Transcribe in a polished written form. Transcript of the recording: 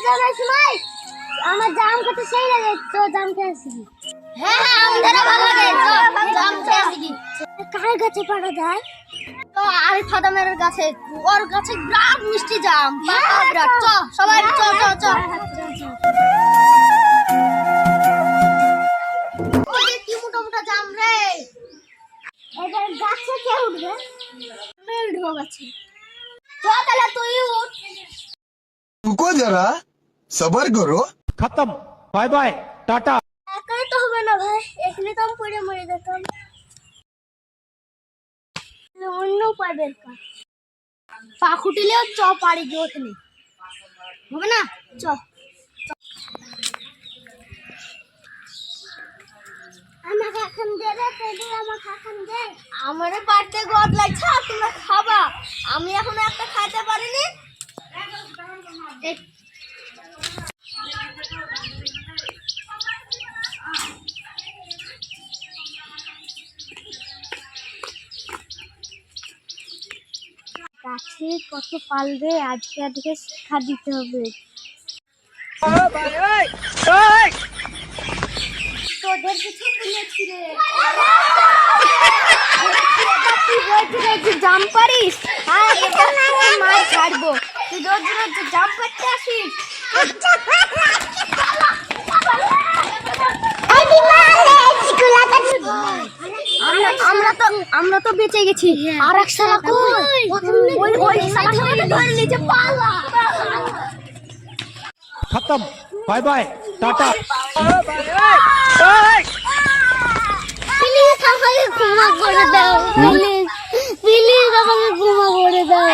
যাওয়ার সময় আমার জাম খেতে সেই লাগে, তো জাম খেয়ে আসি। হ্যাঁ হ্যাঁ, আম ধরা ভালো লাগে, জাম খেয়ে আসি। কার গাছে পাড়া যায়? তো আরিফ আদমের গাছে, ওর গাছে বিরাট মিষ্টি জাম, বিরাট। চ সবাই চ চ চ। কি মোটা মোটা জাম রে। এবার গাছে কে উঠবে? আমি উঠবো গাছে। চ তাহলে তুই উঠ। रुको जरा सबर करो। खत्म, बाय बाय टाटा। একাই তো হবে না ভাই, এখানে তো আমি পড়ে মরে যেতাম। অন্য উপায় বের কর। পা খুটিলেও চ পাড়ি দিয়ে ওঠেনি, হবে না? চ। আমাকে এখন দে রে, তুই আমাকে এখন দে। আমারে পাড়তে গদ লাগছে, তোমরা খাবা। আমি এখনো একটা খাইতে পারিনি। গাছে কত পালবে, আজকে আজকে শিক্ষা দিতে হবে। তোদের কিছু বলেছি রে, তুই জাম পারিস? মার ছাড়বো, তুই রোজ রোজ জাম পারতে আসিস। আমরা তো বেঁচে গেছি, আর এক শালা কই? ওই শালা ধরে নিচে পালা। खत्म, बाय बाय टाटा। প্লিজ আমাকে ক্ষমা করে দাও, প্লিজ প্লিজ আমাকে ক্ষমা করে দাও।